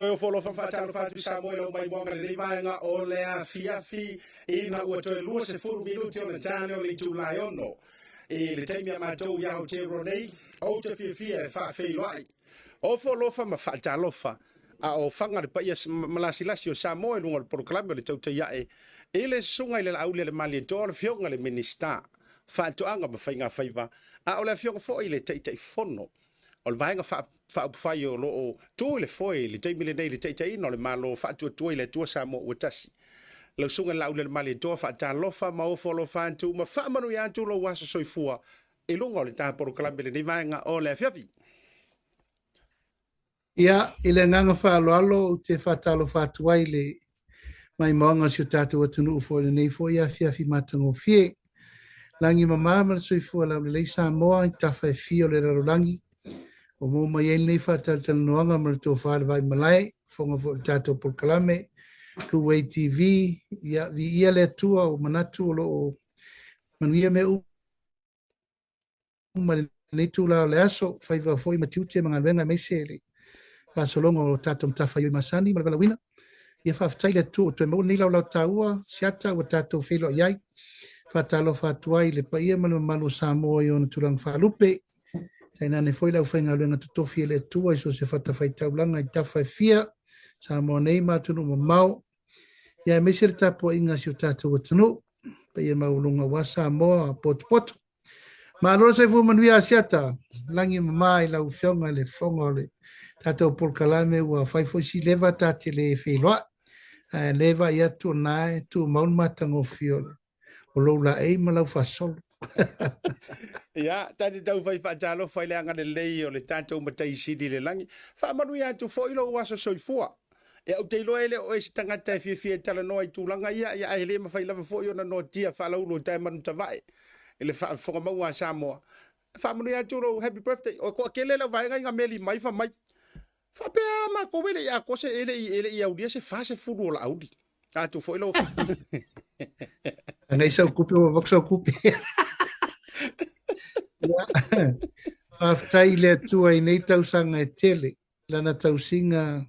o folo fa talo fa tu Samoa lo mai bonga le vainga o le a fiafi ina ua toe lua se fulu minuti o na tane o le tulai ono e le taimi a matou ia o te ronei o te fiafia e faafeiloai o folofa ma faatalofa a o fanga le paia malasilasi o Samoa e lunga le Polokalame o le Tautai A'e e le sunga i le aule le mali to le fionga le minista faatoanga ma fainga faiva a o le fionga fo i le taitai fono o le vaenga fai o lo tu le foi le taimi le nei le taitai no le malo faatu le tua Samoa ua tasi lau sunga laule le mali to faatalofa ma o folofa antu ma faamanu ia antu lo waso soifua e lunga o le tā Polokalame le nei vaenga o le afiafi. Ia, ile nganga whaaloalo te whatalo whatuai le mai maonga si o tātou atunu ufo le nei fo ia fiafi matango fie. Langi mamama soi fua lau le leisa moa i tawhai fio le rarolangi. O mo mai ei nei whatal tala noanga ma le tō whaare vai malai, fonga fo le tātou Polokalame, BluwaveTV, ia vi ia le atua o manatu o lo o manuia me ma le tū le aso, whaiva foi matiute mga wenga meisele. Fasolongo o tatou matafa i masani ma le valawina ia faafetai le atu o toe mau nei laulau taua siata ua tatou felo iai faatalofa atu ai le paia ma le mamalu Samoa i ona tulaga faalupe tainane foi lau faigaluega totofi e le atua i so se faatafaitaulaga i tafafia Samoa nei matunu mamao ia e maise le tapuaʻiga si o tatou atunuu paia mauluga ua Samoa potopoto Malo sai fu manuia Asiata langi mama i lau fionga le fonga o le tatou Polokalame ua faifo si leva tate le wheloa leva ia tu nae tu maun matango fiole o lou la ei ma lau fasolo. Ia, tani tau fai whaatalo fai le anga le lei o le tatou matai sidi le langi whaamanuia atu fo ilo waso soifua e au te iloa ele o esi tangata e fia tala noa i tūlanga ia ia aile ma fai lava fo i ona no tia whalaulo o tae manu tawai ele whonga maua Samoa. Whamanu atu lo happy birthday. O ko kele la vaenga inga meli mai fa mai. Whapea ma ko wele ia kose ele i audia se fase furu o la audi. Atu fo ilo. Angai sau kupi o waksa kupi. Whaftai le atua i nei tausanga e tele. Lana tausinga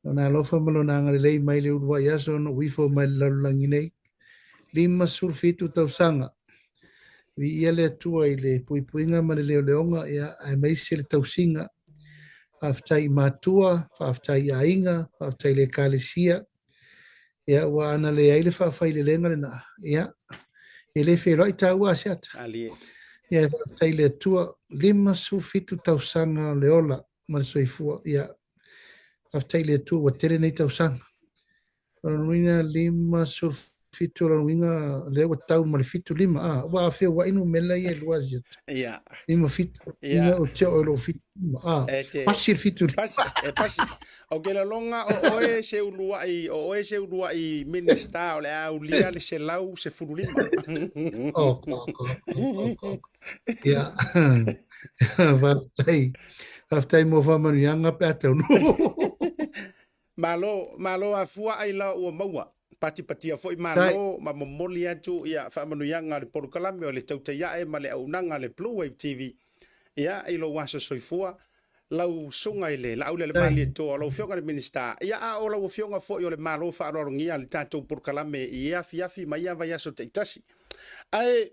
ona alofa malona anga lei mai le urua iaso no wifo mai lalulangi nei. Lima sulfitu tausanga. Vi ia le atua i le puipuinga ma le leoleonga ia ai maise le tausinga. Whaftai matua, whaftai ainga, whaftai le kalesia. Ia ua ana le aile whawhai le lenga le na. Ia, e le wheroi tāua Asiata. Ia whaftai le atua lima sufitu tausanga leola ma le soifua. Ia, whaftai le atua wa tere nei tausanga. Ranuina lima fitu ranuinga lewa tau ma le fitu lima. Wa awhia wa inu mela ia lua Asiata. Ia. Lima fitu. Ia o te oilo fitu lima. Pasi fitu lima. Pasi. O ke la longa o oe se ulua i minista o le au lia le se lau se furu lima. Ia. Whaftai mo whamanianga pe atau no. Malo a fua ai la ua maua. Pati foi malo ma momoli atu ia whamanuianga le Polokalame o le Tautai A'e ma le aunanga le BluwaveTV. Ia ilo waso soifua. Lau sunga ile lau le mali to lau fionga le minista ia a o lau fionga fo yo le malo fa rorongia le tatou Polokalame ia fiafi mai ia vai aso teitasi ai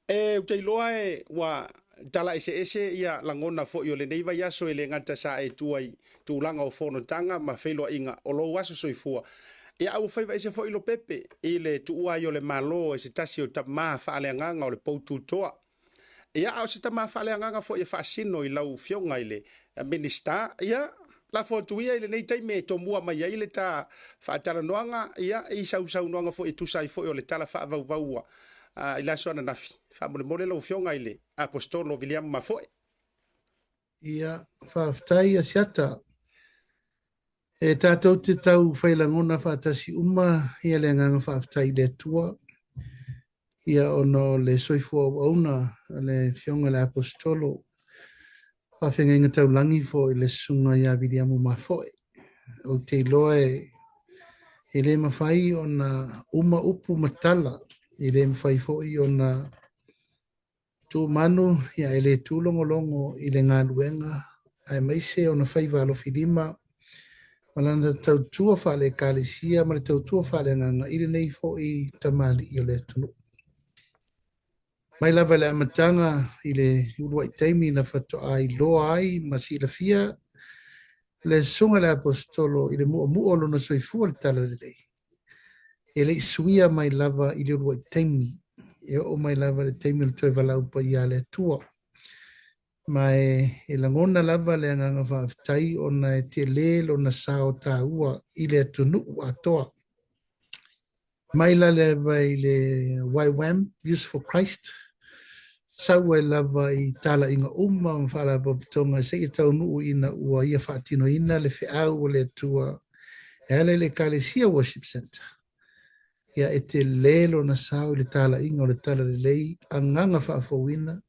te loa e wa tala ese ia langona fo yo le nei vai aso ele ngata sa e tuai tūlanga o fono tanga ma felo inga o lo waso soifua ia au fai vai se fo ilo pepe ile tuua yo le malo e se tasi o tama fa ale nganga o le poutu toa ia au se tama fa ale nganga fo e fa sino i lau fionga ile minista ia la fotuia ile nei taime to mua mai ile ta fa tala noanga ia i sau noanga fo e tu sai fo o le tala fa vau ila sona nafi fa mole lo fionga ile apostolo William Mafoe ia fa ftai Asiata e tatou te tau failangona fa tasi uma ia le nganga fa ftai le tua ia ono le soifua ona le fionga le apostolo whawhenga inga tau langi fo i le sunga ia William Mafoe. O te loa e le mawhai o na uma upu matala. I le mawhai fo i o na tū manu ia ele tūlongolongo i le ngā luenga. Ai maise o na whai walo whilima. Malana tautua whale kālesia, ma le tautua whale nganga, ire nei fo I tamali I o le tunu. Mai lava le amatanga I le urua I taimi na whatoa I loa ai, masi la fia, le sunga le apostolo I le mua lo na soifua le tala le lei. E le suia mai lava I le urua I taimi, e o mai lava le taimi le toi walau pa ia le tua. Mai e langona lava le anganga whaftai o na te le lo na sao tā ua I le tunu atoa. Mai la le vai le YWAM, Youth for Christ, sau e lava I tala inga mwhala papatonga se I tau nuu ina ua ia whaatino ina le whiau o le tua e ale le Kalesia Worship Center. Ia e te lelo na sao le tala inga o le tala le lei anganga whaafowina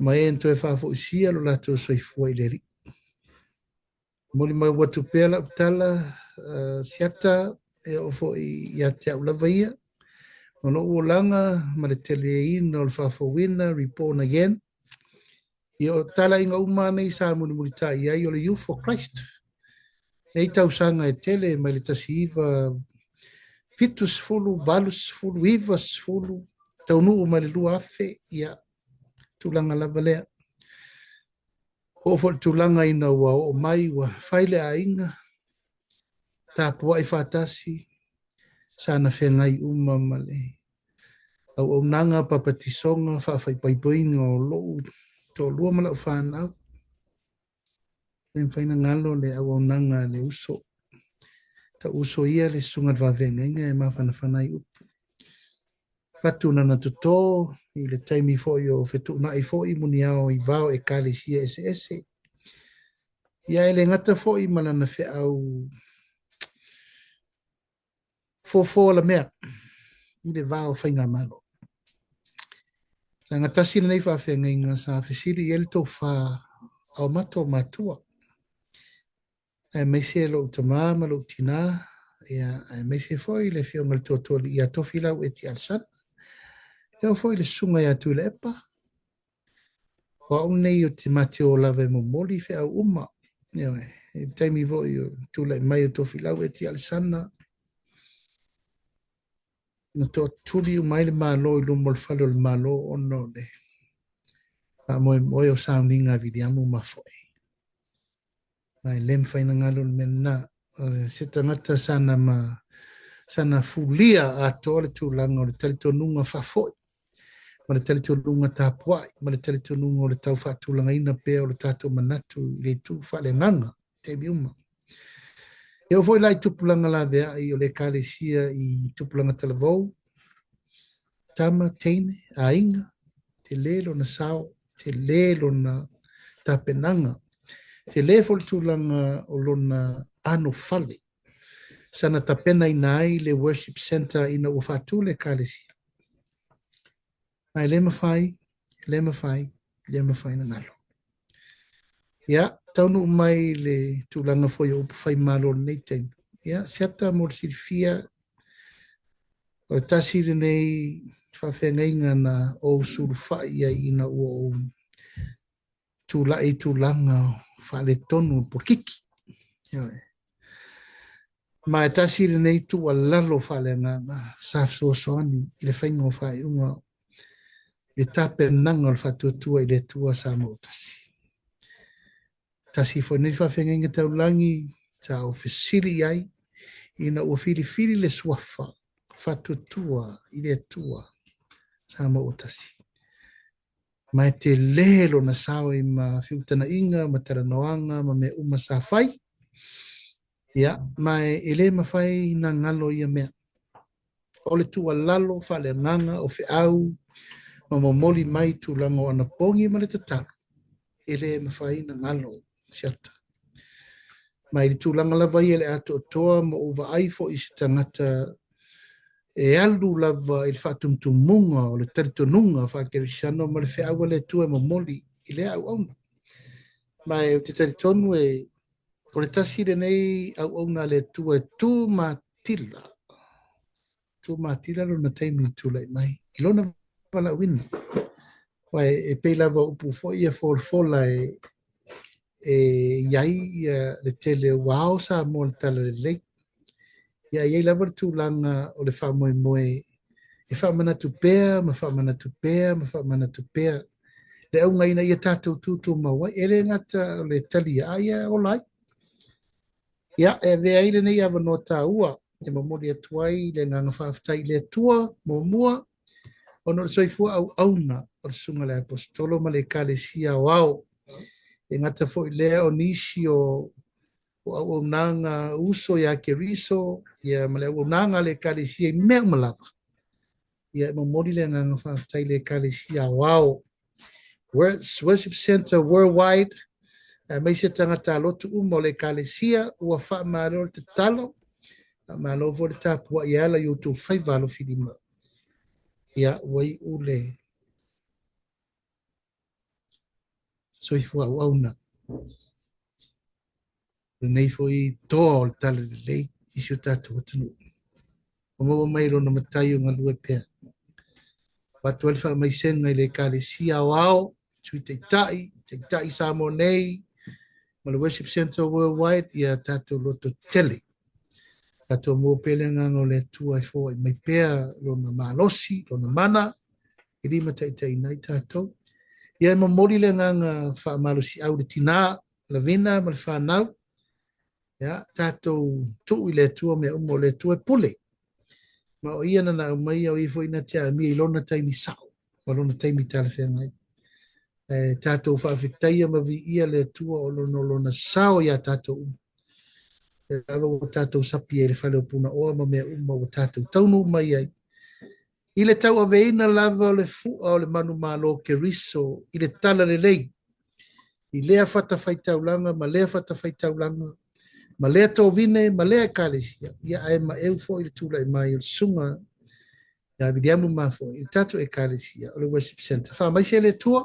ma e nto e whaafoisia lo lato soifua I le ri. Moli mai watu pēla uptala siata e ofo ia te au lava ia. Ono uolanga ma le tele ina o le whaafowina, reborn again. I o tala inga umane sa muni ta ia I o le Youth for Christ. Nei tausanga e tele mai le tasiva fitus fulu, valus fulu, ivas fulu, taunu ma le lua afe ia tulanga lava lea. O fo tulanga ina ua o mai ua whaile a inga, ta pua I whatasi, sana whengai uma male. Au nanga papatisonga, whawhaipoinga o lou, to lua mala whanau. Nen whaina ngalo le au nanga le uso. Ta uso ia le sunga wawenga inga e mawhana whanai upu. Fatuna na tuto, I le taimi fo I o fetu na I fo I muni au I vao e Kalesia ese. Ia ele ngata fo I malana fe au fo la mea. I le vao whainga malo. Sa ngatasi nei whawhenga inga sa whisiri ele tau wha au mato matua. E meise lo utama ma lo tina. Ia e meise fo I le fio ngal totoli ia tofilau e ti alsan. Ia fo I le sunga ia tu le epa. Wa unei o te mate o lave mo moli fe au uma. Ia e taimi vo I tu le mai o tofilau e ti alsana. Na to tuli o mai le malo I lumo le falo le malo o no le. Pa moe o sauninga vidiamu mafoe. Mai lem whaina ngalo le mena. Se tangata sana fulia a tole tūlanga o le talitonunga whafoe. Ma le talitonunga tāpuai. Ma le talitonunga o le tau whaatūlanga ina pēo le tātou manatu I le tū whale nganga. Te biuma. E o foi lai tupulanga la vea I o le Kalesia I tupulanga talavou. Tama, teine, a inga, te lelo na sao, te lelo na tapenanga, te lefo le tūlanga o lona ano fale. Sana tapena ina ai le worship center ina ua whātū le Kalesia. Ai le mawhai na ngalo. Ia, taunu mai le tūlanga foi o upu whai malo nei teimu. Ia, siata mo le sirifia, o le tasiri nei whawhengainga na o suru whai ai ina ua o tūlai tūlanga whale tonu por kiki. Ia, ma e tasiri nei tu a lalo whale ngā sāfso soani I le whainga o whai unga e tape nanga o le whatuatua I le tua Samoa tasi. Tasi fo nei whawhengainga taulangi ta o whisiri ai ina ua whiri le swafa whatuatua I le tua Samoa tasi. Mai te lelo na sao I ma whiutana inga, ma taranoanga, ma me uma sa whai. Ia, mai ele ma whai na ngalo ia mea. O le tua lalo, whale nganga, o whiau, ma momoli mai tu lango ana pongi ma le tataru. Ele ma whai na ngalo, siata. Mai le tu langa lava ia le ato toa, ma uva aifo I se tangata e alu lava I le whaatumtumunga o le taritonunga whakerisano ma le whiaua le tua ma moli I le au auna. Mai o te taritonu o le tasire nei au auna le tua tu matila. Tu matila lo na taimi tula I mai. I lona wala wina. Wai e pei lava upu fo ia fola iai ia le tele wao sa mo le tala le lei. Ia iai lava le tūlanga o le whaamoemoe e whaamanatu pēa, ma whaamanatu pēa, ma whaamanatu pēa. Le au ngaina ia tātou tūtū maua, e le ngata o le tali a ia o lai. Ia, e vea ile nei awa no tā ua, te mamori atuai, le nganga whaaftai le tua, mua, ono le soifua au auna, o le sunga le apostolo, ma le kalesia wao. E ngata fo i lea o nisi o au nanga uso ya keriso, ia ma le au nanga le kalesia i mea umalapa. Ia mamori le nganga whaaftai le kalesia wao. Worship Center Worldwide, mai se tangata lotu umo le kalesia, ua wha maalo te talo, maalo vo le tāpua i ala i utu whaivalo whilima. Ia wai ule. Soifua au auna. Nei fo i toa o le tala le lei, i sio tātou atunu. O mawa mairo na matayo ngā lue pēr. Watu alfa mai senga i le kalesia wao, tui te tai Samoa nei, ma le Worship Center Worldwide, ia tātou loto tele. Tātou mō pele nganga o le tua i fōa i mai pēr, lona malosi, lona mana, i lima tai nai tātou. Ia ma mori le nganga wha malosi au le tina, la vina, ma le whanau. Ia, tātou tu i le tua mea umo le tua pule. Ma o ia na umai au i fōi na tia mi i lona taimi sao, ma lona taimi tala whengai. Tātou whaafitaia ma vi ia le tua o lona sao ia tātou. Awa o tātou sapi e le whale o puna oa ma mea uma o tātou taunu mai ai. I le tau aveina lava o le fua o le manu malo ke riso, i le tala le lei. I lea whata whaitaulanga, ma lea whata whaitaulanga, ma lea tōwine, ma lea kālesia. Ia ai ma eu fo i le tūla i mai o le sunga, ia vidiamu ma fo i le tātou e kālesia o le Worship Center. Wha mai se le tua,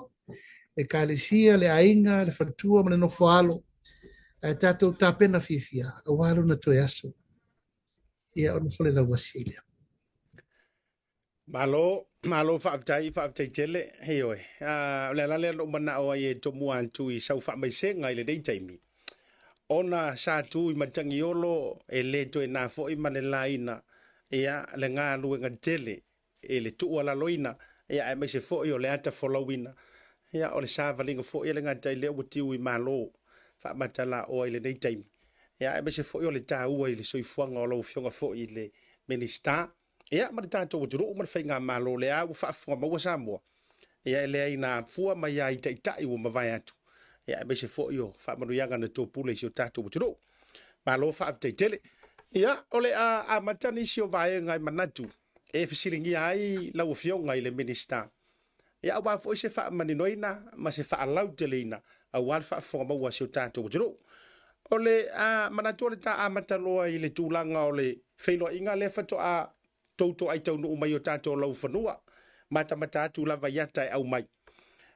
e kālesia, le ainga, le whatua, ma le nofo alo. Tātou tāpena whiwhia, a wāro na toi aso. Ia ono fole lau wasilia. Malo whaaftai tele, hei oe. Le lale alo mana o ai e tomu antu i sau wha mai senga i le dei taimi. Ona sa tu i matangi olo e le to e nā fo i mane laina. Ia le ngā luenga tele, e le tua la loina. Ia e mai se fo i o le ata folawina. Ia o le sa valinga fo i le ngā tai leo tiu i malo. Wha matala o i le dei taimi. Ia e mai se fo i o le tā ua i le soifuanga o lau fionga fo i le minister. Ia ma le tātou o turu ma le whainga malo le au whaafunga maua Samoa. Ia e lea i nā fua mai ai tai ua mawai atu. Ia e mai se fo i o whaamaruianga na tōpule i si o tātou o turu. Malo whaafutai tele. Ia o le a matani si o vai ngai manatu. E fisilingi ai lau fionga i le minister. Ia au wafo i se whaamaninoina ma se whaalau teleina. Au wal whaafunga maua si o tātou o turu. O le manatu o le tā a mataloa i le tūlanga o le whainoa inga le whato a toto ai tau nuu mai o tātou lau whanua. Mata atu lava iata e au mai.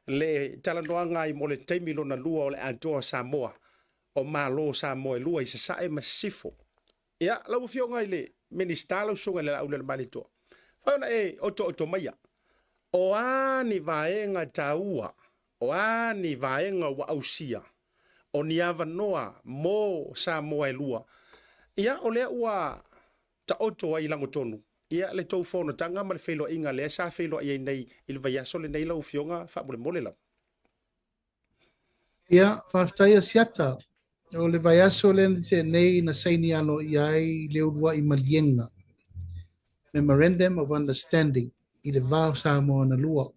Le talanoanga i mo le taimilo na lua o le antoa Samoa. O malo Samoa e lua i se sae masifo. Ia, lau fionga i le minister lau sunga le lau le manitoa. Whaona e oto maia. O ani vaenga taua. O ani vaenga wa ausia. O ni ava noa mo Samoa e lua. Ia, o lea ua ta oto ai lango tonu. Ia le tau fono tanga ma le whailo inga le sa whailo ai nei i le vaiaso le nei lau fionga wha mole lau. Ia, whaftai Asiata. O le vaiaso le nei na saini ano i ai le urua i malienga. Memorandum of Understanding i le vau Samoa na lua.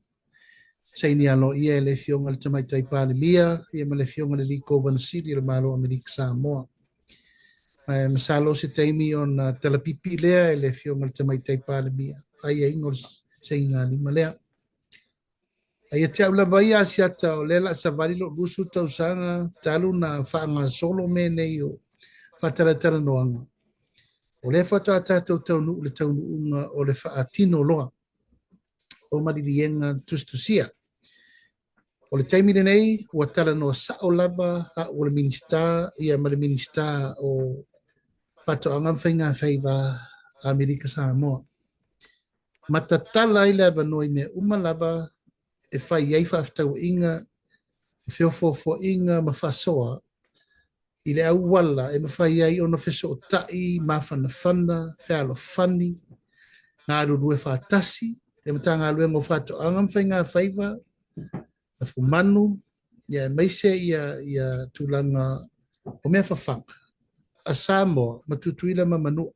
Saini ano ia le fionga le tamaitai palimia, ia ma le fionga le liko vansiri le malo Amerika Samoa. Masalo se taimi on talapipi lea e le fionga le tamaitai palimia. Ai e ingol se inga lima lea. Ai te au lava ia Asiata o lela sa valilo lusu tausanga talu na whaanga solo me nei o whataratara noanga. O le whata tātou taunu le taunu unga o le whaatino loa o maririenga tustusia. O le taimine nei, ua tala no sa o lava a o le minister, ia ma le minister o whatoanga whainga whaiva Amerika Samoa. Matatala i lava noi me umalava e whai ei whaftau inga fo inga mafasoa i le au wala e mawhai ai ona feso o tai, mawhana whana, whealo whani, ngā rurue whātasi, e matanga alue ngō whāto angam whai ngā whaiva, a fu manu, ia meise ia tūlanga o mea whawhanga. A Samoa, matutuila ma manu.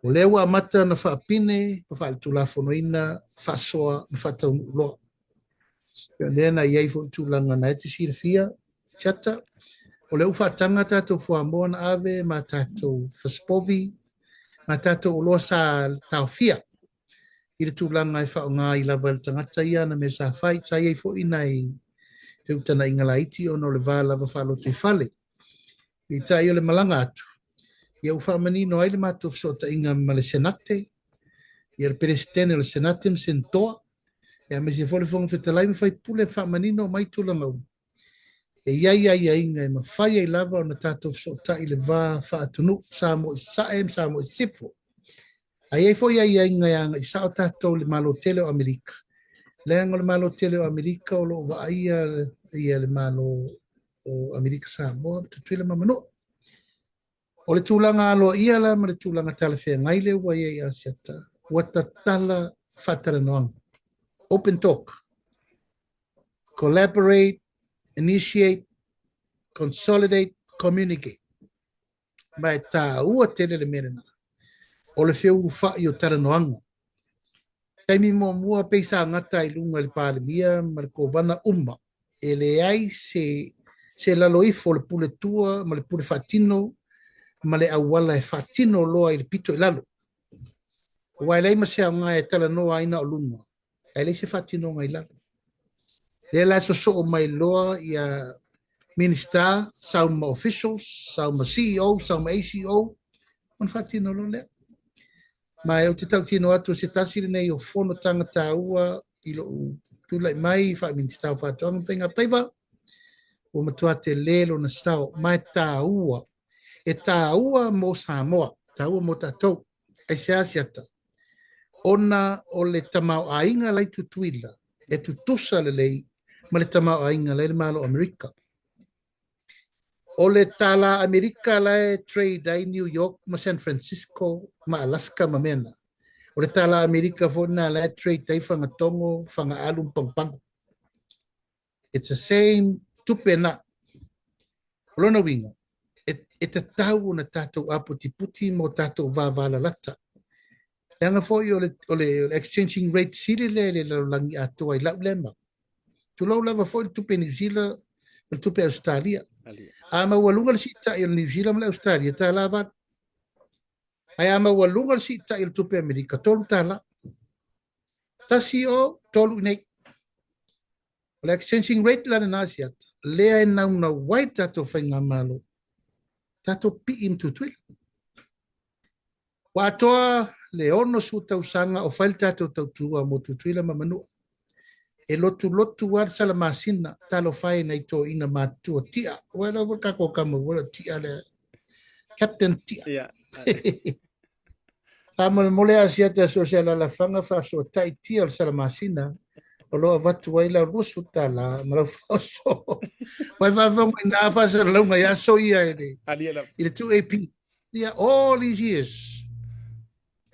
O lewa amata na whaapine, ma whaale tūla whonoina, whasoa, ma whatau loa. Ia nena iei fo tūlanga na ete sira fia, chata, o leu whaatanga tātou whamoa na ave, ma tātou whaspovi, ma tātou oloa sa tau fia. I le tūlanga e whao ngā i lava le tangata ia na me sa whai, sa iei fo ina i whiutana i ngalaiti o no le vā lava whalotu i whale. I tai o le malanga atu. Ia uwha manino ai le mātou fsota inga ma le senate, ia le peresidene le senate msentoa, ia me se fole fonga whetalai me whai pule wha manino mai tūlanga u. E ia inga e ma whai ai lava o na tātou fsota i le vā wha atunu, Samoa i saem, Samoa i sifo. Ai ei fo ia inga i sao tātou le malo tele o Amerika. Leanga le malo tele o Amerika o lo wa ia le malo o Amerika Samoa, tutuila mamano. O le tūlanga alo ia la, ma le tūlanga tala whea ngaile ua ia i Asiata. Wata tala whatara noanga. Open talk. Collaborate, initiate, consolidate, communicate. Mai tā ua tele le merena. O le whiu whai o tara noanga. Taimi mua peisa ngata i lunga le pālemia, ma le kōwana umma. E le ai se laloifo le pule tua, ma le pule whatino, ma le awala e whatino loa i le pito i lalo. Wa lei ma se nga e tala noa ina o lunga. E lei se whatino ngai lalo. Le la so mai loa i a minister, sauma officials, sauma CEO, sauma ACO, on whatino lo lea. Ma e o te tau tino atu se tasiri nei o fono tangata ua i lo tūlai mai wha minister o whātoanga whainga paiva o matua te lelo na stau mai tā ua. E tā ua mo Samoa, tā ua mo tātou, ai se Asiata. Ona o le tamau ainga lai tutuila, e tutusa le lei, ma le tamau ainga lai le malo Amerika. O le tala Amerika lai trade ai New York, ma San Francisco, ma Alaska, ma mena. O le tala Amerika fona lai trade ai whangatongo, whangaalum pangpang. It's the same tupena. Lona winga. E te tau na tātou aputi puti mo tātou vāwala lata. Leanga fōi o le exchanging rate siri le langi atua i lau lema. Tu lau lava fōi le tupe New Zealand, le tupe Australia. Ama walunga le sita i New Zealand le Australia, tā lava. Ai ama walunga le sita i le tupe Amerika, tolu tāla. Tasi o tolu nei. Le exchanging rate la na Asiata. Lea e nauna wai tātou whainga malo. Tato pi im tutuila. Wa atoa le ono su tausanga o whail tato tautua mo tutuila mamanua. E lotu war sala masina talo whai nei to ina matua tia. Wala kako kama wala tia le Captain tia. Ama mole Asiata sosiala la whanga whaso tai tia sala masina. O loa watu waila rusu tala, malau whaoso. Wai whawhongo i nā whasa launga i aso ia ere. I le 2AP. Yeah, all these years.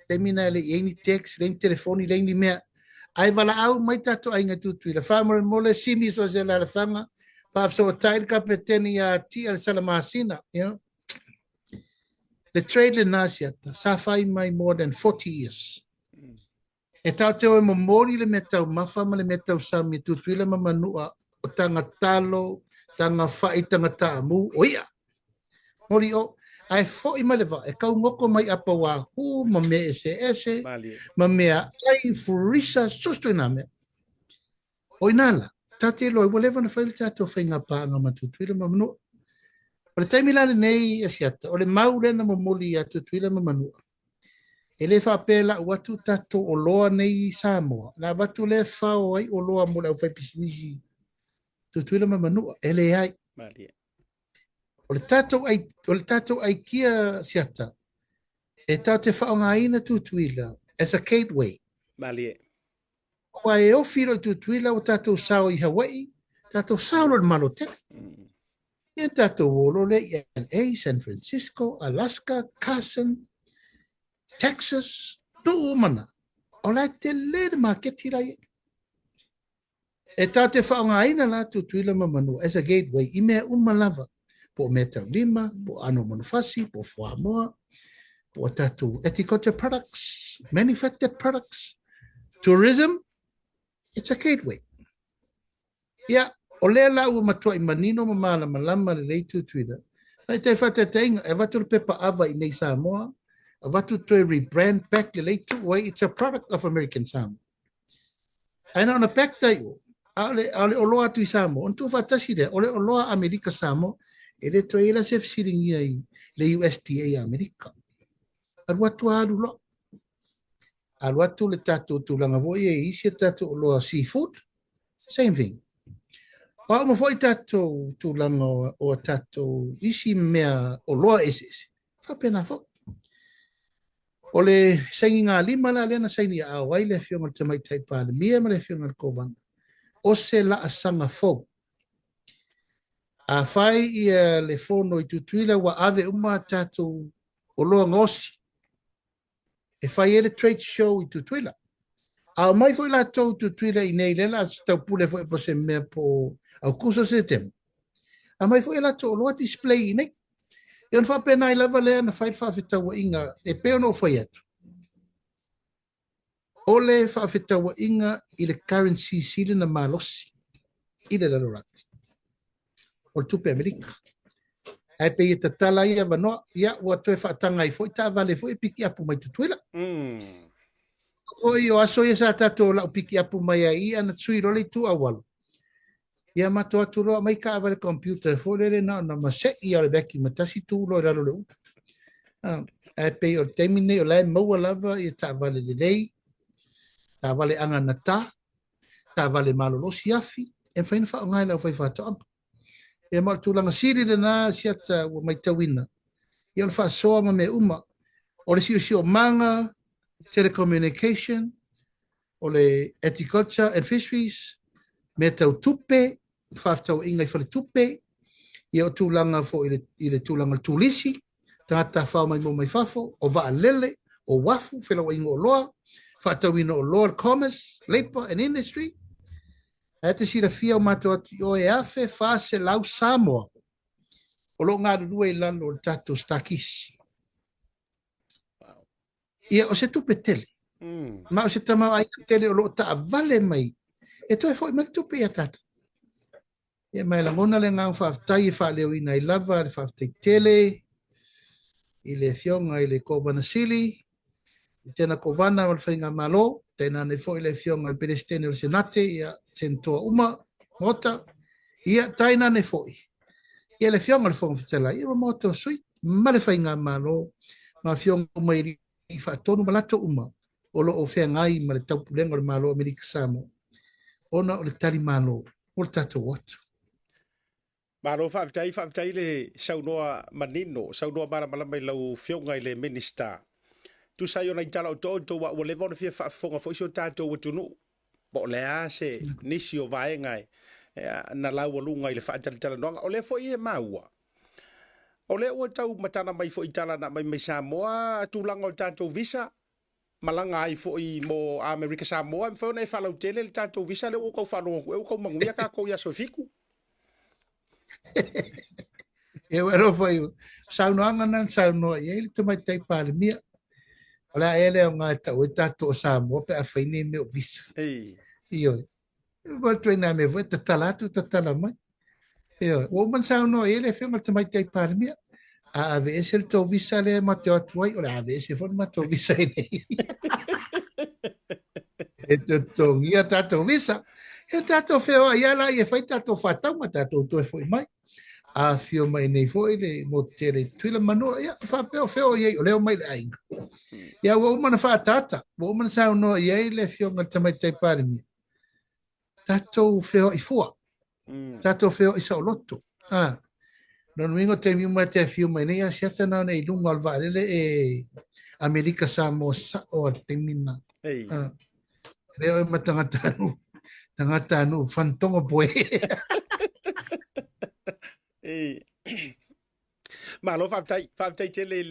Te mina le eini text, leini telefoni, leini mea. Ai wala au mai tato ainga tutu. I la whamara mole simi so se la whanga. Whawso o tairi kapeteni a tia le salamasina. The trade le Asiata, sa whai mai more than 40 years. E tau te oe mamori le me tau mawhama le me tau sami tutuila mamanua o tanga talo, tanga whai, tanga tāmu, o ia. Mori o, ai fo i malewa, e kau ngoko mai apa wā hu, ma me ese, ma mea ai furisa sustu ina mea. O inala, tate loi, walewa na whaile tātou whainga pāanga ma tutuila mamanua. O le taimilane nei Asiata, o le maure na mamoli a tutuila mamanua. E le whapela watu tato o loa nei Samoa. Nā watu le whao ai o loa mo le au whaipisinisi. Tutuila mamanua. E le ai. O le tato ai kia Asiata. E tau te whao ngā ina tutuila. As a gateway. Wa e ofiro tutuila o tato sao i Hawaii. Tato saulo malo te. Ia tato wolo le LA, San Francisco, Alaska, Carson, Texas, no mana. Ola te le market rai. E tate whaongaina la tu tuila mamanu as a gateway I mea umalava. Po meta lima, po ano manufasi, po fuamoa, po tatu etiquette products, manufactured products, tourism, it's a gateway. Ia, o lea la ua matua I manino mamala malama le leitu tuila. Ai te whate teinga, e watu pepa ava I nei Samoa, a watu toi rebrand back le leitu, wai it's a product of American Samoa. Aina ona back tai o, ale o loa tu I Samoa, on tu whatasi le, ole o loa Amerika Samoa, e le toi ila se fisiringi ai le USDA Amerika. Alu atu alu lo. Alu atu le tatu tulanga voi e isi tatu o loa seafood, same thing. Pa mo foi tatu tulanga o tatu isi mea o loa ese. Fa pena fo. O le saingi ngā lima la lena saini a wai le fionga te mai taipa le mia ma le fionga le kovanga. O se la asanga fo. A fai ia le fono I tutuila wa ave uma tatu o loa ngosi. E fai ele trade show I tutuila. A mai foi la tau tutuila I nei lela tau pule foi po se mea po au kusa se temu. A mai foi la tau loa display I nei. Ion fa pena I lava lea na fai whawhitawa inga e peo no fai atu. Ole whawhitawa inga I le currency sile na malosi. I le laloraki. O tupe Amerika. Ai pe I ta tala ia wanoa, ia ua toe whaatanga I foi, ta vale foi piki apu mai tutuila. Foi o aso ia sa tato lau piki apu mai a ia na tsui role tu awalu. Ia mato atu roa mai ka avale computer, foi lele na mase I ale veki matasi tu lo raro le upa. Ai pe o temine o lai maua lava ia ta vale le lei, ta vale anga na ta vale malolosi afi, e whaina wha o ngai lau whai whato ampa. E ma tūlanga siri le nā siata ua mai tawina. Ia le wha soa ma me uma. O le sio manga, telecommunication, o le agriculture and fisheries, me tau tupe, whaafitau inga I whale tupe, ia o tūlanga fo I le tūlanga tūlisi, tangata whao mai mo mai whafo, o waa lele, o wafu, whelawa ingo o loa, whaatau ino o loa commerce, labor and industry, e te sira fia o mato ati o e afe wha se lau Samoa. O lo ngā rurua I lalo o tato stakis. Ia o se tupe tele. Ma o se tamau aina tele o lo ta vale mai. E toi fo I mali tupe ia tata. Ia mai la ngona le ngang whaaftai I wha leo ina I lava, le whaaftai tele, I le fionga I le kovana sili, I tēnā kovana o le whainga malo, tēnā ne fo I le fionga I pedestene o le senate, ia sentoa uma, mota, ia taina ne fo I. Ia le fionga le fonga fitela, ia mota sui, ma le whainga malo, ma fionga mai I whaatonu malato uma, o lo o whengai ma le taupulenga le malo Amerika Samoa. Ona o le tali malo, o le tato watu. Maro whaavitai le saunoa manino, saunoa maramalama I lau fionga I le minister. Tu sai ona I tala o tō wa o lewa ona fia whaafonga fo iso tātou watunu. Bo lea se nisi o vaenga na lau alunga I le whaatala noanga. O le fo I e maua. O le ua tau matana mai fo I tala na mai Samoa, tūlanga o tātou visa. Malanga ai fo I mo Amerika Samoa, mwhau nei whalau tele le tātou visa le o kau whanonga koe, o kau manguia ka kou ia sofiku. E wero foi saunoanga nan saunoa I le tamai tai pale mia. Ola ele o ngā tau e tātou o Samoa pe a whaine me o visa. Iyo. Wa tuena me voi tatalatu tatala mai. Iyo. O man saunoa ele whiunga tamai tai pale mia. A ave ese le tau visa le ma te atuai. Ola ave ese fon ma tau visa I nei. E te tongia tātou visa. E tātou whio ia la I e whai tātou whatau ma tātou toi fwoi mai. A whio mai nei fwoi le mo tere tuila manua. Ia whapeo whio iei o leo mai le ainga. Ia wa umana whaatata. Wa umana saunoa iei le whionga tamai tai pārimi. Tātou whio I fua. Tātou whio I saoloto. Non wingo te miuma te whio mai nei asiata nao nei lunga al vārele e Amerika Samoa sa o al te mina. Leo e matangata anu. Tangata anu, fantonga poe. e malo fa tele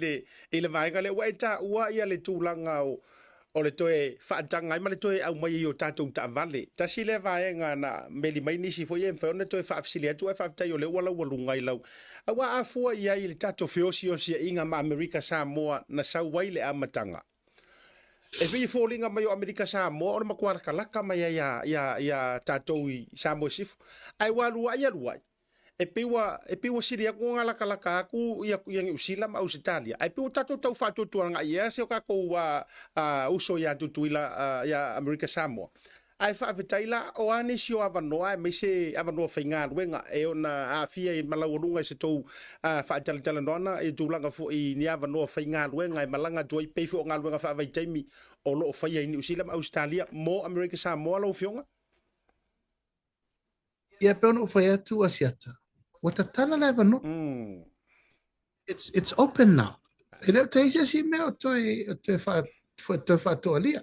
le vai ga le wa ta ua ia le tulanga o le toe whaatanga i ma le toe au mai o tātou ta vale. Ta si le vaenga na meli mai nisi fo i mwhao na toe whaafsili atu ai whaafitai o le wala walunga i lau. Awa afua i ai le tātou whiosi o sia inga ma Amerika Samoa na sau wai le amatanga. E vi fōlinga mai o Amerika Samoa o le makuara kalaka mai ia tātou i Samoa sifu. Ai walua ia ruai. E piwa siri aku ngala kalaka aku yang usila ma Australia. Ai piwa tato tau fatu tuanga ia se o kako uso ya tutuila ya Amerika Samoa. Ai fa vetaila o ani sio avanoa me se avanoa fainga wenga e ona afia i malawurunga se tou fa tala nona e tulanga fo i ni avanoa fainga wenga e malanga toi pefo ngal wenga fa vai taimi o lo fa ia ni usila ma Australia mo Amerika Samoa lo fionga. Ia pe ona fa ia tu Asiata. Watatala leva no. It's open now. Ele te isa si meo te fa to alia.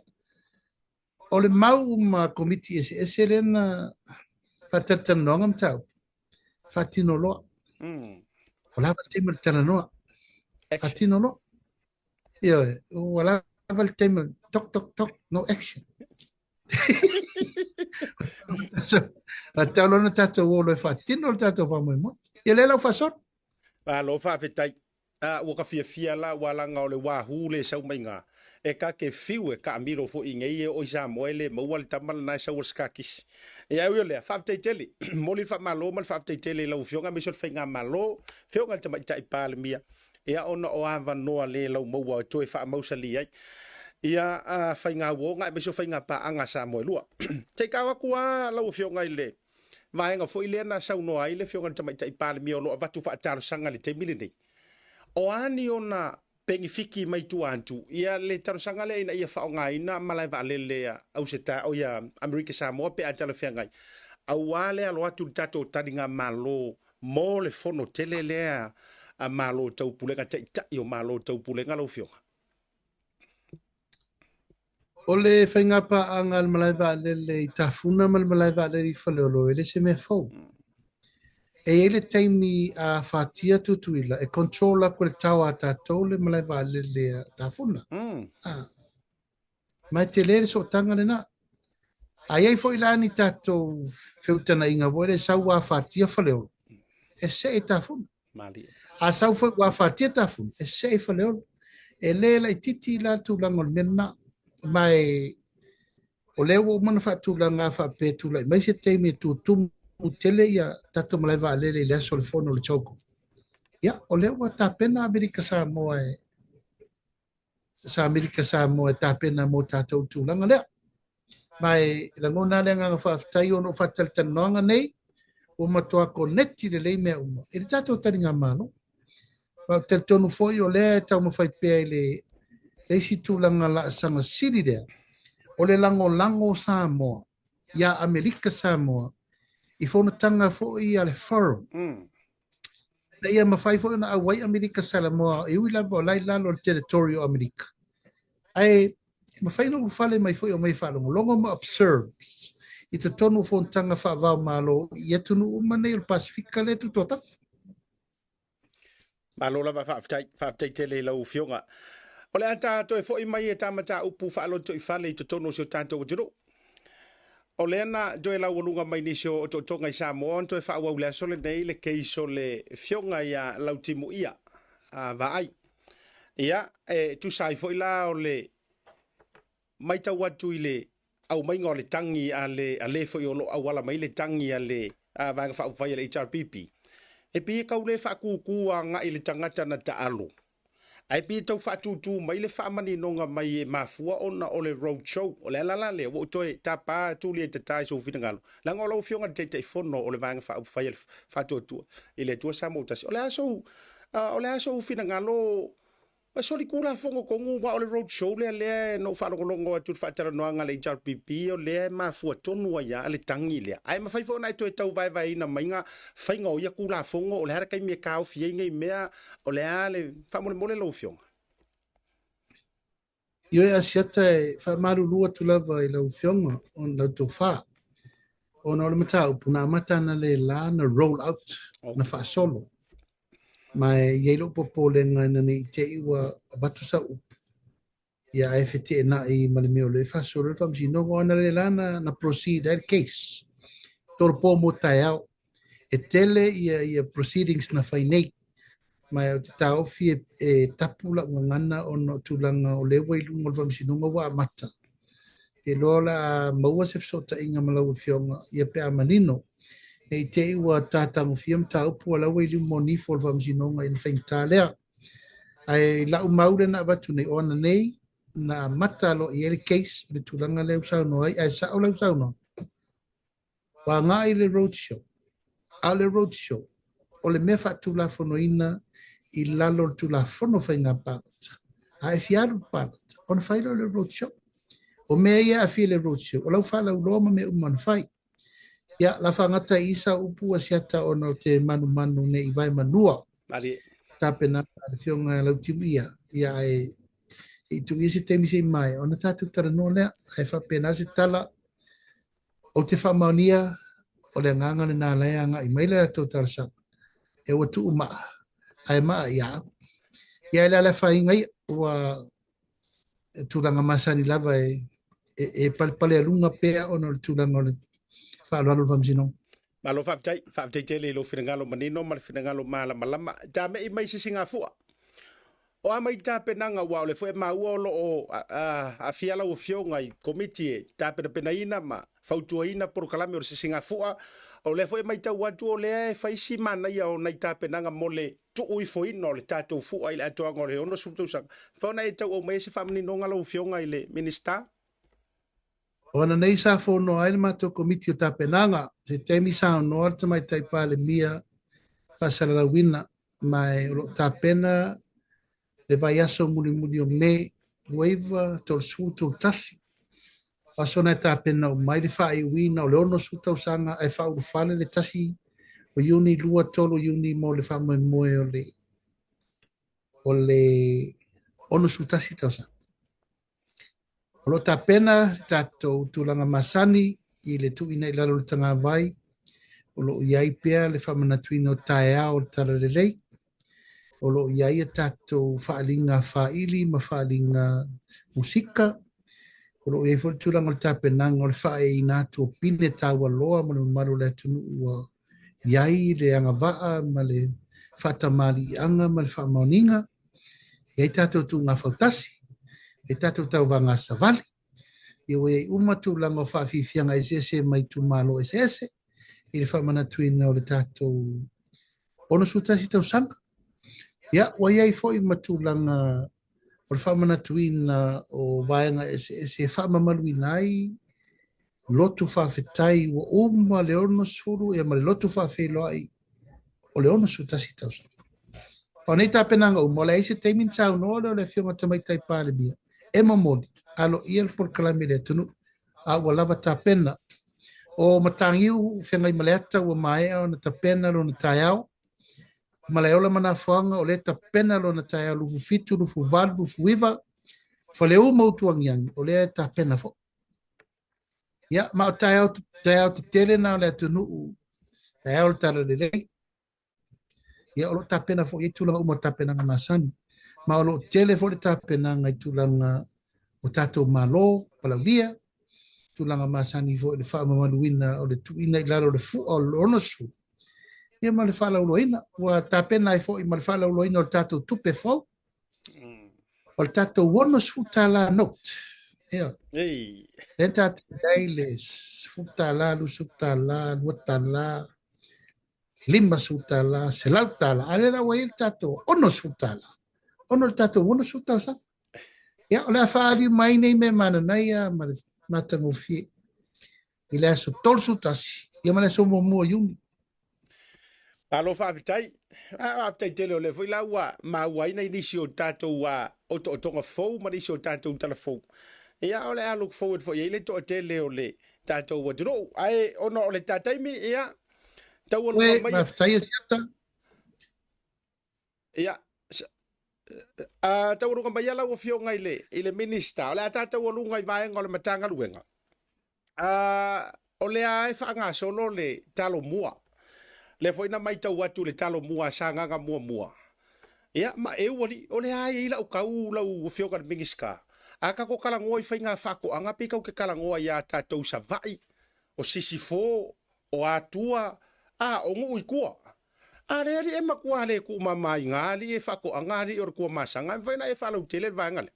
O le mau ma komiti ese lena fa tatanonga mtau. Fa tino loa. O lava teima le tala noa. Fa tino loa. Ia, o lava le teima tok, no action. Tau lona tātou o loe whatino le tātou whamoe. Ia le lau whasor? Lo whawhetai. Ua ka fia la walanga o le wahu le sau mai ngā. E ka ke fiu e ka amiro fo i ngei e o isa moe le maua le tamala nai sau skakis. E au lea, whawhetai tele. Moli whamalo mal whawhetai tele lau fionga me sot whainga malo. Fionga te mai tai pāle mia. Ia ona o awa noa le lau maua o toe wha mausali ai. Ia whainga wonga, me so whainga pa anga sa moe lua. Te kawa kua lau fionga i le. Vaenga fo i le na sau noa i le fionga tamai tai pāle mia o loa vatu wha ataro sanga le te mili nei. O ani ona pengi fiki mai tu antu. Ia le taro sanga le ina ia whaonga ina malai wa alele au se ta o ia Amerika Samoa pe atalo whiangai. Au wale alo atu tato taringa malo mo le fono tele lea a malo tau pulenga te itai o malo tau pulenga lau fionga. O le whaingapa anga al malai wa alele i tafuna mal malai wa alele i whaleolo ele se me fau. E ele taimi a whatia tutuila e controla kore tau a tātou le malai wa alele a tafuna. Mai te lere so tanga le na. Ai ai fo ilani tātou whiutana inga wore sau a whatia whaleolo. E se e tafuna. A sau fo a whatia tafuna. E se e whaleolo. E lela i titi la tūlanga mena. Mai o leo mana whaatulanga whaapetula. Mai se teimi tu tumu tele ia tato malai wa alele i leso le fono le choko. Ia, o leo wa tāpena Amerika Samoa e Amerika Samoa e tāpena mo tātou tūlanga lea. Mai langona lenga ngā whaafitai ono whaataltanoanga nei o matoa ko neti le lei mea uma. E le tātou taringa mano. Wa te tonu foi o lea tau mawhai pēa i le leisi tūlanga la sanga siri rea. O le lango Samoa, ia Amerika Samoa, i whonatanga fo i ale forum. Na ia mawhai fo na awai Amerika Samoa, i ui lava o lai lalo le territorio Amerika. Ai, mawhai no ufale mai fo i o mai whalongo, longo ma observes. I te tonu whonatanga whaavau malo, i atunu umane i le Pasifika le tu totas. Malo lava whaafitai tele lau fionga. O le ata to e fo i mai e tamata upu whaalo to i whale i to tono si o tātou o jiro. O le ana joe lau walunga mai nisi o to tonga i Samoa to e whaau au lea sole nei le keiso le fionga ia lau timu ia vaai. Ia tu sai fo i la o le mai tau watu i le au mainga o le tangi a le fo i o lo au wala mai le tangi a le vanga whaau whai le HRPP. E pi e kau le whaakukua nga i le tangata na ta alo. Ai pi tau whaatutu mai le whaamani nonga mai e mafua ona o le road show. O le alala le, o toi tapa tuli e te tai so whina ngalo. Langa o lau fionga te fono o le vanga whaatutua. I le tua samotasi. O le aso whina ngalo. O soli kula fongo kongu wa o le road show le no whanongolongo atu whaatara noanga le HRPP o le mafua tonua ia le tangi le. Ai mawhaifo na ito e tau vai na mainga whainga o ia kula fongo o le hara kai mea kao fia ingai mea o le ale whamole mole lau fionga. Io e Asiata e whaamaru lua tu lava i lau fionga o lau tō wha. ona le mata puna mata na le la na roll out na fa solo mai yelo popo le ngana ni te iwa batu sa ya FT na I male meo le fa solo fa msi no ona le la na proceed that case torpo mo tayao e tele ia proceedings na fainei mai o te tau fi e tapula ngana ono tulanga o le wai lungo fa msi no wa mata e lola maua se fsota inga malau fionga ia pe amanino e te ua tātangu fiam tā upu ala wei li mo ni fol fam sinonga in whainta lea. Ai la umaure na watu nei ona nei na mata lo I ele case le tulanga leo sau no ai sa o leo sau no. Wa ngā I le roadshow. A le roadshow. O le mefa tula fono ina I lalo tula fono whainga pāpata. A fiaru pāpata. On whailo le roadshow. O mea ia a fie le roadshow. O lau whala uloma me umman whai. Ya la fangata isa upu Asiata ono te manu ne I vai manua. Mari. Tapena le fionga lau timia. Ya I tungi se temi se mai. Ona tatu tara no lea. Ai whapena se tala. O te whamaunia. O le nganga na lea nga I maile a tau tara sapa. E watu umaa. Ai maa ia. Ya ila le whaingai. Ua tulanga masani lava e palpale alunga pea ono le tulanga le. Whaalalu whamsino. Malo whaftai tele lo whingalo manino, mal whingalo malama. Tā me I mai si singa fua. O a mai tā penanga wao le fwe maua o lo o a fiala o fionga I komiti tā pena ina ma fautua ina Polokalame o si singa fua. O le fwe mai tau watu o le whaisi mana ia o nai tā penanga mole tu ui fo ino le tātou fua I le atoanga o le ono sumtausanga. Whauna e tau o mai se whamani nongalo o fionga I le minista. Ona nei sa fono ai le mato komiti o tapenanga se temi sa no alta mai taipa le mia pasala la wina mai o tapena le vai aso muli o me waiva tol su tol tasi pasona tapena o mai le fai wina o le ono su tau sanga ai fa u fale le tasi o yuni lua tolo yuni mo le fa mo o le ono su tasi tau sanga. O lo tapena tatou tulanga masani I le tuina I lalo le tanga vai. O lo iai pea le whamanatuina o taea o tala le rei. O lo iai a tatou whaalinga whaili ma whaalinga musika. O lo iai fo tulanga o tapenanga o le whae I nātu o pine tawa loa ma le maru le tunu ua iai le anga waa ma le whatamali anga ma le whaamauninga. Iai tatou tu ngā whautasi. E tatou tau wanga savali. I we umatu langa o whaafifianga ese mai tu malo ese. I le whamanatuina o le tatou ono sutasi tau sanga. Ia, wa iai fo I matu langa o le whamanatuina o vaenga ese whamamaluina ai lotu whawhetai wa le ono suru e ma le lotu whawhelo ai o le ono sutasi tau sanga. O nei tāpenanga le eise teimin sau no le fionga tamai taipa le bia. E mamoli, alo ia le Polokalame le tunu, a ua lava tāpena. O matangiu, whengai maleata ua maea o na tāpena lo na taiao. Maleola mana whanga o le tāpena lo na taiao lufu fitu, lufu valu, lufu iwa. Whaleu mautuangiangi, o le tāpena fo. Ia, ma o taiao te tere na o le tunu, taiao le tala le rei. Ia, o lo tāpena fo, I tulanga uma tāpena ngā masani. Ma o lo tele fo le tāpena ngai tulanga o tātou malo, palaulia, tulanga masani fo le whaamamaluina o le tuina I lalo le fu o le onosu. Ia ma le whalauloina, wa tāpena I fo I ma le whalauloina o le tātou tupe fo, o le tātou onosu tala note. Ia. Le tātou daile, futala, lusutala, luatala, lima sutala, selautala, alera wa il tātou onosu tala. Ono le tātou ono sutau sa. Ia, o le a whaari mai nei me mana nei a matango fie. I le aso tol sutasi. Ia ma le aso mua yumi. Alo whaafitai. Whaafitai tele o le fo I la ua maua ina inisi o tātou o tonga fau ma inisi o tātou tala fau. Ia, o le a look forward for ia le to tele o le tātou wa duro. Ai, ono o le tātaimi, ia. Tau ono mai. Whaafitai Asiata. Ia. Tau runga mai ala o fionga I le minista. O le a tātou alunga I vaenga o le matanga luenga. o le a e whaanga solo le talo mua. Le foi na mai tau atu le talo mua sa nganga mua. Ia, ma e wali, o le a e ila o kau lau whioka le mingiska. A ka ko kalangoa i whainga whako anga pika o ke kalangoa ia tātou sa vai. O sisi fō, o atua, a o ngu ikua. A reari e makua le ku mamai ngali e whako anga ri o kua masanga. Whaina e whalau tele vangale.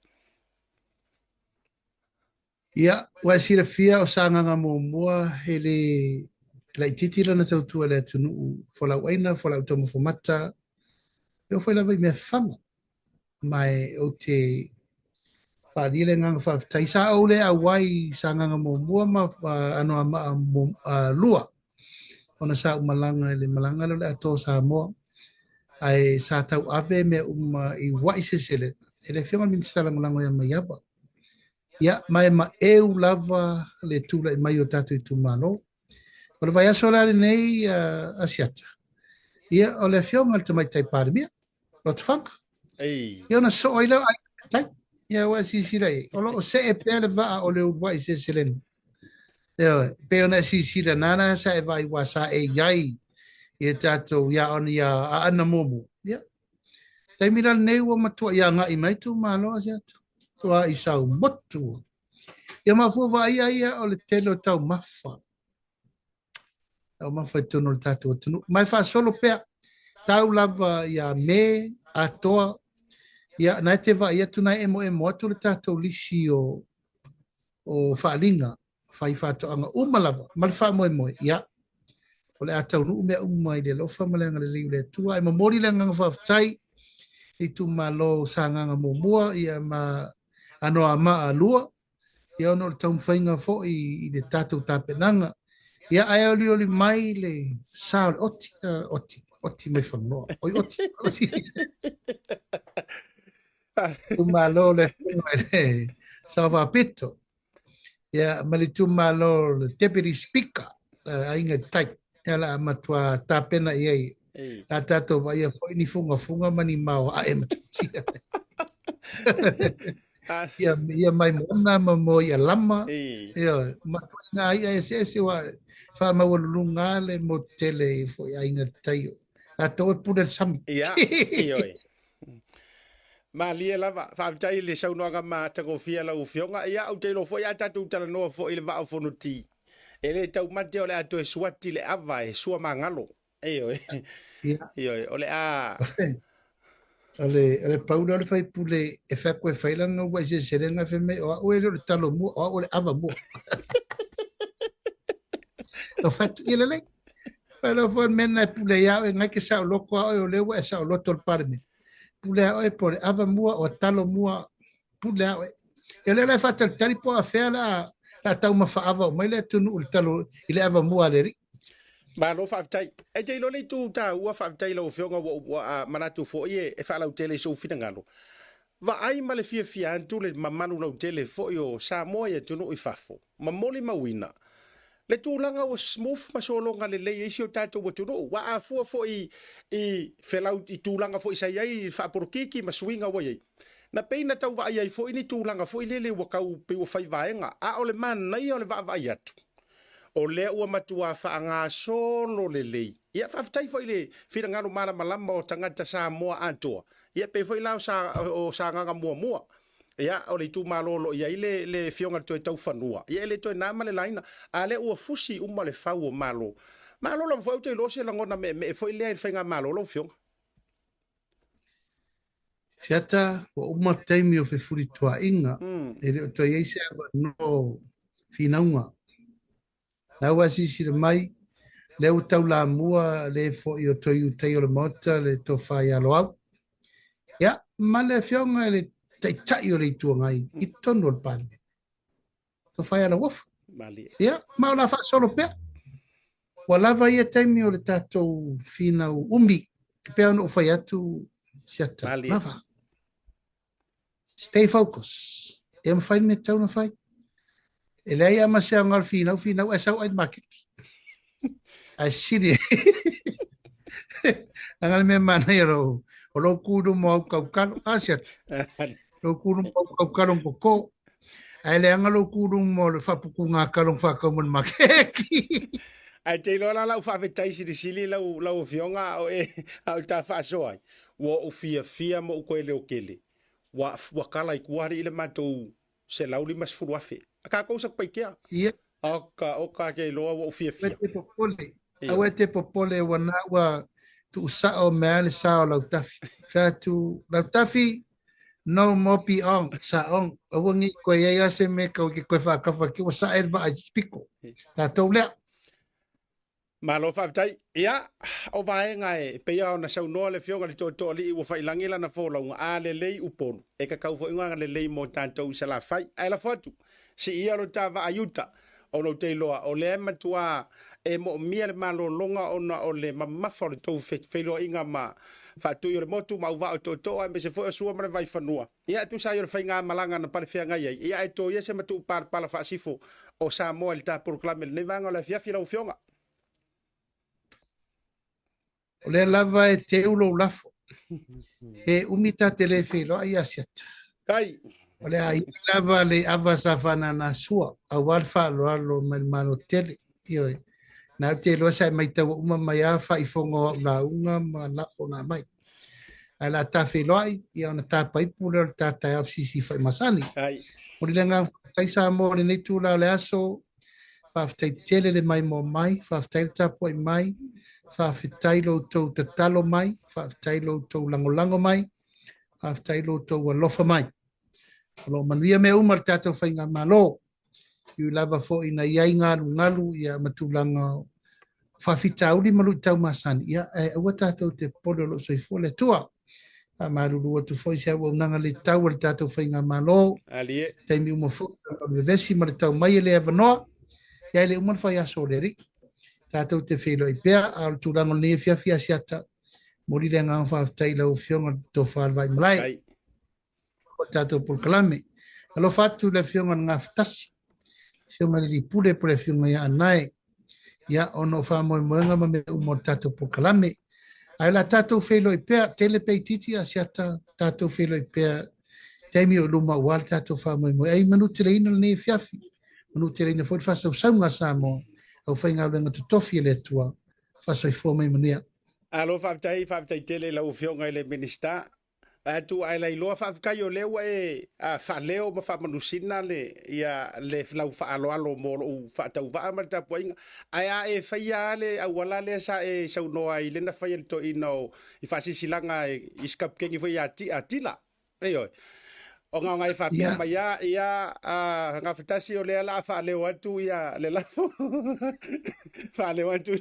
Ia, wa sira fia o sanganga mua hele lai titira na tautua le atunu folau aina, folau tomo fomata. Eu foi lá vai me fama. Mai o te whaadile ngang whaftai sa au le a wai sanganga mua ma ano a lua. Ona sa umalanga le malanga le ato Samoa. Ai sa tau ave me i wai se sele. Ele whionga minsta langolango ya maiapa. Ia, mai ma eu lava le tula i mai o tatu i tu malo. O le vai aso rari nei Asiata. Ia, o le whionga le tamai tai pārimia. O te whanka. Ia, na so oila ai tai. Ia, wa sisirei. O lo o se e pēle vaa o le uwai se seleni. Ia, pe ona sisira nana sa e vai wa sa e iai. Ia tatou, ia ona ia a ana momo. Ia. Tai mira nei ua matua, ia nga i mai tu malo Asiata. Tua i sau motu. Ia mafua ia o le telo tau mafa. Tau mafa i tunu le tatu o tunu. Mai wha solo pea. Tau lava ia me atoa. Ia nai te wa ia tunai emo atu le tatu lisi o whaalinga. Whai whatoanga umalava. Mal wha emo. Ia. O le atau nu mea umai le lofa malenga le liu le tua. Ima mori le nganga whaftai. I tu malo sanganga mua. Ia ma ano ama a lua. Ia ono le tau mwhainga fo i le tātou tāpenanga. Ia ai oli mai le sao oti mai whanua. Oi oti. Tu malo le sao wapito. Ia mali tu malo le deputy speaker. Ainga tai. Ia la matua tāpena iai. La tātou vai a fo ni funga mani mau a e matatia. Ia mai mona mo ia lama ia matuinga ia ese wa fa ma lunga le motele fo ia inga tai a to puder sam ia ioi ma lie lava fa tai le sau no ga ma ta go fia la u fionga ia au te lo fo ia tatu tala no fo ile va fo no ti ele tau mate ole ato e swati le ava e sua mangalo ioi ioi ole a Ale paula le fai pule e fa ko fai langa wa se serenga fe me o ele le talo mu o le ava mu. O fat ile le. Pero fo men na pule ya e ngai ke sa loko o le wa sa loto le parme. Pule o e por ava mu o talo mu pule o. Ele le fa tali po a fe la tau ma fa ava mai le tunu le talo ile ava mu ale ri. Ma lo fa tai e te lo le tu ta ua fa tai lo fionga wa manatu fo e fa la tele so fina ngalo va ai male fia tu le mamanu lo tele fo yo Samoa e tu no i fafo ma moli mawina le tu langa o smooth ma so longa le le isi o tato wa tu no wa a fo i fela i tu langa fo i sai ai fa por kiki ma swinga wa ye na peina tau va ai fo ini tu langa fo i le wa kau pe o fai vaenga a ole man na i ole va atu o le ua matua whaanga solo le lei. Ia whaftai fo ile whira ngaro mara malama o tangata Samoa atoa. Ia pe fo ilau o sa nganga mua. Ia o le tu malolo ia ile le fionga toi tau whanua. Ia le toi nama le laina. A le ua fusi uma le whau o malo. Malolo mfo au toi losi langona me fo ile whainga malolo fionga. Siata o uma taimi o fefuri tua inga. E le o toi eise no finaunga. Na wasi sira mai, le o tau la mua, le fo i o toi utei o le mota, le to whai alo au. Ia, ma le fionga le tai o le itua ngai, i tonu o le pāne. To whai alo wafu. Ia, ma o la wha solo pea. Wa lava ia taimi o le tātou whina o umbi, pea ono o whai atu siata. Lava. Stay focus. E ma whai me tau na whai. E lei ama se angar finau e sau ai maki. Ai siri. Angal me mana i ro. O lo kuru mo au kaukalo. Asiat. Lo kuru mo au kaukalo koko. Ai le angalo kurung mo le fapuku ngā kalong whakamon makeki. Ai te lola lau whawhetai sili lau fionga o au ta whaasoai. Wa o fia mo uko ele o kele. Wa kala i kuari ile matou se lauli mas furuafe. Ka kousak paikea. Ia. O ka ke loa wa o fia. Awe te popole wana wa tu usao mea le sao lau tafi. Sa tu lau tafi no mopi on sa on. Awangi koe ia se me kau ke koe whakafa ki o sa erba a spiko. Ta tau lea. Malo whaatai, ia, o vaenga e peia o na sau noa le fionga le tō li ua whailangila na whōlaunga a le lei uponu. E ka kau whainga le lei mo tātou sa la whai. Ai la whatu, si ia lo tā wa ayuta o no te loa o le matua e mo mia le malo longa o le mamafa o le tau whailoa inga ma whatu i le motu ma uwa o tō ai me se fo e sua mara vai whanua. Ia tu sa i le whainga malanga na pare whianga iai. Ia e tō ia se matu pala whaasifo o Samoa le tā Polokalame le nevanga o le fiafi lau fionga. O le lava e te ulo lafo. E umita te le whilo ai Asiata. Kai. O le ai lava le avasa whana na sua. A walfa alo mano tele. Ioi. Nā te loa sai mai tawa uma mai a whai whongo la unga ma lako na mai. Ai la ta whilo ai. Ia ona ta paipu leo ta tai au sisi whai masani. Ai. O le ngā kai sa mo le neitu la le aso. Whaftai tele le mai mo mai. Whaftai le tapu ai mai. Whawhitai lo tau te talo mai, whawhitai lo tau lango mai, whawhitai lo tau alofa mai. Alo manuia me umar tātou whainga malo, iu lava fo ina iai ngalu ia matulanga whawhita uri malu tau masani. Ia e awa tātou te polo lo soifo le tua. A maruru atu fo isia ua unanga le tau le tātou whainga malo. Alie. Teimi uma fo, le vesi ma le tau mai le avanoa, ia le umar whai aso le ri. Tātou te whilo i pēr, al tūrango ne whiawhi Asiata, mori le ngā whawhtai lau whionga tō whārwai malai. Tātou Polokalame. Alo whātu le whionga ngā whtasi. Whionga li pule pule whionga ia anai. Ia ono whāmoe moenga ma me umor tātou Polokalame. Ai la tātou whilo i pēr, tele pei titi Asiata, tātou whilo i pēr, teimi o luma wal tātou whāmoe moe. Ei manu te reina ne whiawhi. Manu te reina fwoi whasau saunga Samoa. Au whainga renga tu tofi le tua, whasoi fōmei mania. Alo whaftai tele lau whionga i le minista. Tu ai lai loa whafkai o leo e whaleo ma whamanusina le lau whaaloalo mo o whaatau waa marita puainga. Ai a e whaia le au wala le sa e saunoa i lena whaia le to ina o i whasisilanga i skapkengi whai a tila. Ei oi. O ngā ngai whapia mai ia ngā whatasi o lea la whaleo atu ia le lafo. Whaleo atu.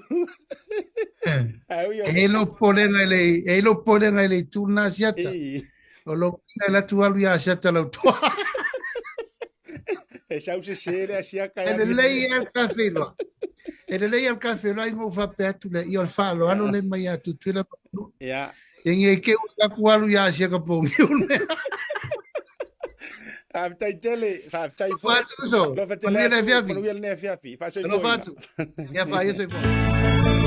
E lo polenga le tūna Asiata. O lo kina la tu alu ia Asiata lau toa. E sau se sere asiaka. E le lei al kawhiloa. E le lei al kawhiloa ingo whape atu le i o whaalo anu le mai atu tuila. Ia. E nge ke ulaku alu ia Asiaka pongi une. Whaftai tele, whaftai fo. Lo fatele fiafi. Manuia le fiafi. Lo fatu. Ia wha ia se fo.